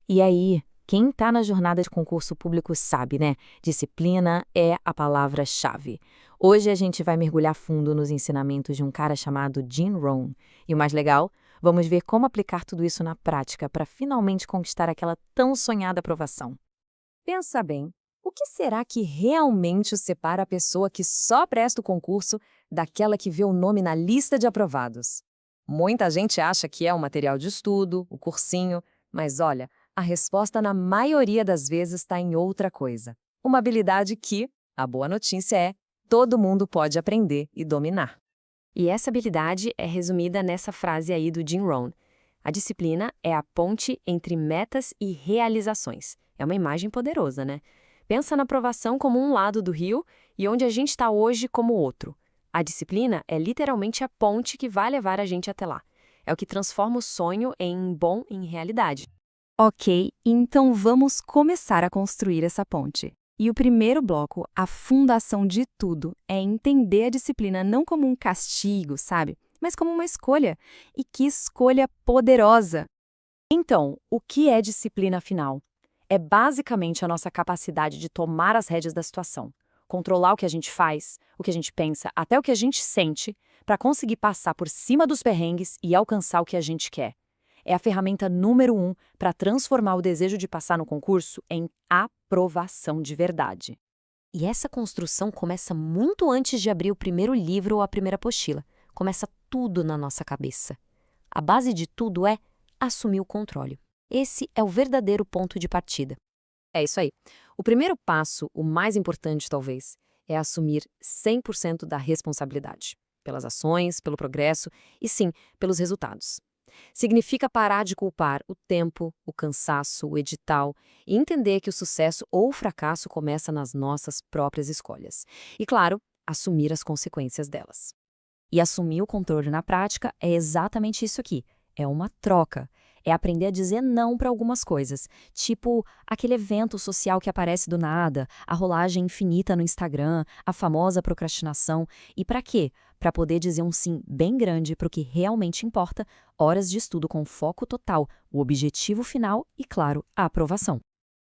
E aí, quem está na jornada de concurso público sabe, né? Disciplina é a palavra-chave. Hoje a gente vai mergulhar fundo nos ensinamentos de um cara chamado Jim Rohn. E o mais legal, vamos ver como aplicar tudo isso na prática para finalmente conquistar aquela tão sonhada aprovação. Pensa bem, o que será que realmente separa a pessoa que só presta o concurso daquela que vê o nome na lista de aprovados? Muita gente acha que é o material de estudo, o cursinho, mas olha, a resposta na maioria das vezes está em outra coisa. Uma habilidade que, a boa notícia é, todo mundo pode aprender e dominar. E essa habilidade é resumida nessa frase aí do Jim Rohn. A disciplina é a ponte entre metas e realizações. É uma imagem poderosa, né? Pensa na aprovação como um lado do rio e onde a gente está hoje como outro. A disciplina é literalmente a ponte que vai levar a gente até lá. É o que transforma o sonho em realidade. Ok, então vamos começar a construir essa ponte. E o primeiro bloco, a fundação de tudo, é entender a disciplina não como um castigo, sabe? Mas como uma escolha. E que escolha poderosa! Então, o que é disciplina afinal? É basicamente a nossa capacidade de tomar as rédeas da situação, controlar o que a gente faz, o que a gente pensa, até o que a gente sente, para conseguir passar por cima dos perrengues e alcançar o que a gente quer. É a ferramenta número 1 para transformar o desejo de passar no concurso em aprovação de verdade. E essa construção começa muito antes de abrir o primeiro livro ou a primeira apostila. Começa tudo na nossa cabeça. A base de tudo é assumir o controle. Esse é o verdadeiro ponto de partida. É isso aí. O primeiro passo, o mais importante talvez, é assumir 100% da responsabilidade. Pelas ações, pelo progresso e sim, pelos resultados. Significa parar de culpar o tempo, o cansaço, o edital e entender que o sucesso ou o fracasso começa nas nossas próprias escolhas. E, claro, assumir as consequências delas. E assumir o controle na prática é exatamente isso aqui. É uma troca. É aprender a dizer não para algumas coisas, tipo aquele evento social que aparece do nada, a rolagem infinita no Instagram, a famosa procrastinação. E para quê? Para poder dizer um sim bem grande para o que realmente importa, horas de estudo com foco total, o objetivo final e, claro, a aprovação.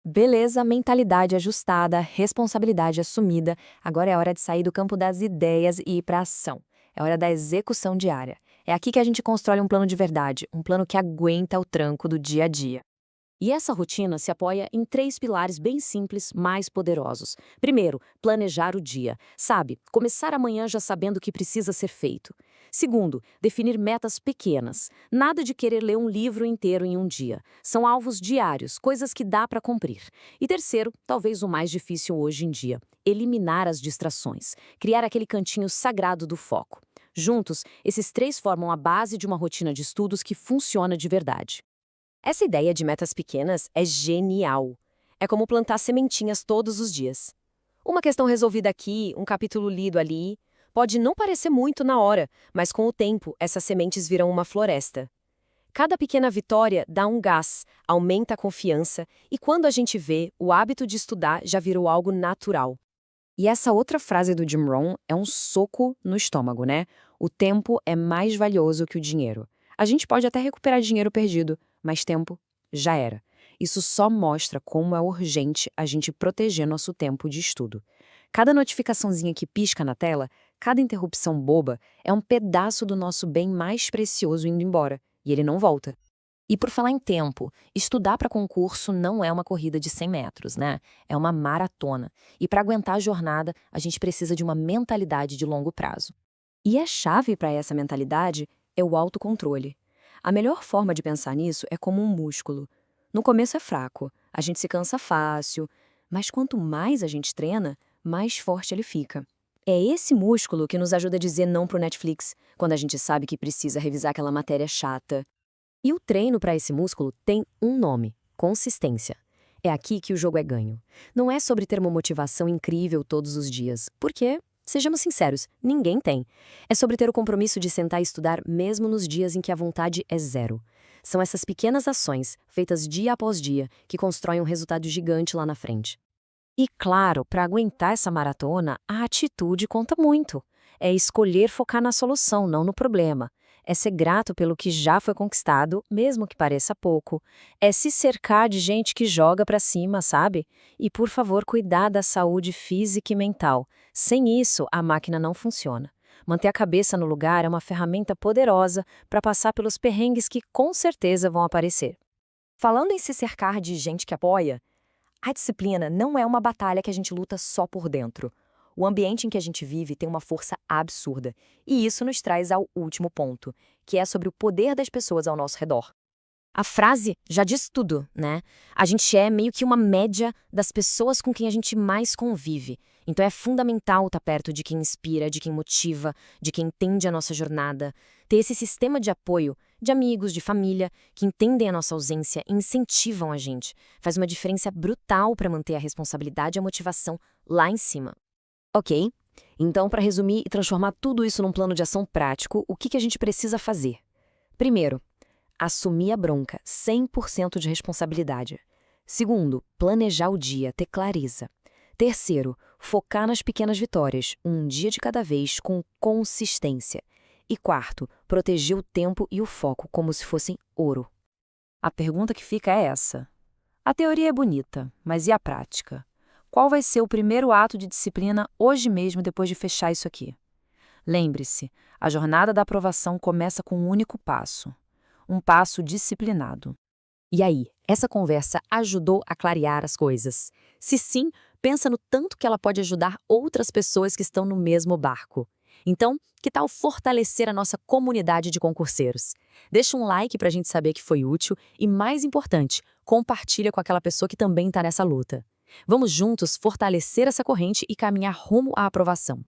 Beleza, mentalidade ajustada, responsabilidade assumida. Agora é hora de sair do campo das ideias e ir para a ação. É hora da execução diária. É aqui que a gente constrói um plano de verdade, um plano que aguenta o tranco do dia a dia. E essa rotina se apoia em 3 pilares bem simples, mais poderosos. Primeiro, planejar o dia. Sabe, começar amanhã já sabendo o que precisa ser feito. Segundo, definir metas pequenas. Nada de querer ler um livro inteiro em um dia. São alvos diários, coisas que dá para cumprir. E terceiro, talvez o mais difícil hoje em dia, eliminar as distrações. Criar aquele cantinho sagrado do foco. Juntos, esses 3 formam a base de uma rotina de estudos que funciona de verdade. Essa ideia de metas pequenas é genial. É como plantar sementinhas todos os dias. Uma questão resolvida aqui, um capítulo lido ali, pode não parecer muito na hora, mas com o tempo essas sementes viram uma floresta. Cada pequena vitória dá um gás, aumenta a confiança e quando a gente vê, o hábito de estudar já virou algo natural. E essa outra frase do Jim Rohn é um soco no estômago, né? O tempo é mais valioso que o dinheiro. A gente pode até recuperar dinheiro perdido, mas tempo já era. Isso só mostra como é urgente a gente proteger nosso tempo de estudo. Cada notificaçãozinha que pisca na tela, cada interrupção boba, é um pedaço do nosso bem mais precioso indo embora, e ele não volta. E por falar em tempo, estudar para concurso não é uma corrida de 100 metros, né? É uma maratona. E para aguentar a jornada, a gente precisa de uma mentalidade de longo prazo. E a chave para essa mentalidade é o autocontrole. A melhor forma de pensar nisso é como um músculo. No começo é fraco, a gente se cansa fácil, mas quanto mais a gente treina, mais forte ele fica. É esse músculo que nos ajuda a dizer não pro Netflix, quando a gente sabe que precisa revisar aquela matéria chata. E o treino para esse músculo tem um nome: consistência. É aqui que o jogo é ganho. Não é sobre ter uma motivação incrível todos os dias, porque, sejamos sinceros, ninguém tem. É sobre ter o compromisso de sentar e estudar mesmo nos dias em que a vontade é zero. São essas pequenas ações, feitas dia após dia, que constroem um resultado gigante lá na frente. E claro, para aguentar essa maratona, a atitude conta muito. É escolher focar na solução, não no problema. é ser grato pelo que já foi conquistado, mesmo que pareça pouco. É se cercar de gente que joga pra cima, sabe? E, por favor, cuidar da saúde física e mental. Sem isso, a máquina não funciona. Manter a cabeça no lugar é uma ferramenta poderosa para passar pelos perrengues que com certeza vão aparecer. Falando em se cercar de gente que apoia, a disciplina não é uma batalha que a gente luta só por dentro. O ambiente em que a gente vive tem uma força absurda, e isso nos traz ao último ponto, que é sobre o poder das pessoas ao nosso redor. A frase já diz tudo, né? A gente é meio que uma média das pessoas com quem a gente mais convive. Então é fundamental estar perto de quem inspira, de quem motiva, de quem entende a nossa jornada. Ter esse sistema de apoio, de amigos, de família, que entendem a nossa ausência e incentivam a gente. Faz uma diferença brutal para manter a responsabilidade e a motivação lá em cima. Ok, então para resumir e transformar tudo isso num plano de ação prático, o que a gente precisa fazer? Primeiro, assumir a bronca, 100% de responsabilidade. Segundo, planejar o dia, ter clareza. Terceiro, focar nas pequenas vitórias, um dia de cada vez, com consistência. E quarto, proteger o tempo e o foco como se fossem ouro. A pergunta que fica é essa. A teoria é bonita, mas e a prática? Qual vai ser o primeiro ato de disciplina hoje mesmo depois de fechar isso aqui? Lembre-se, a jornada da aprovação começa com um único passo. Um passo disciplinado. E aí, essa conversa ajudou a clarear as coisas? Se sim, pensa no tanto que ela pode ajudar outras pessoas que estão no mesmo barco. Então, que tal fortalecer a nossa comunidade de concurseiros? Deixa um like para a gente saber que foi útil e, mais importante, compartilha com aquela pessoa que também está nessa luta. Vamos juntos fortalecer essa corrente e caminhar rumo à aprovação.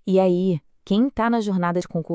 E aí, quem está na jornada de concurso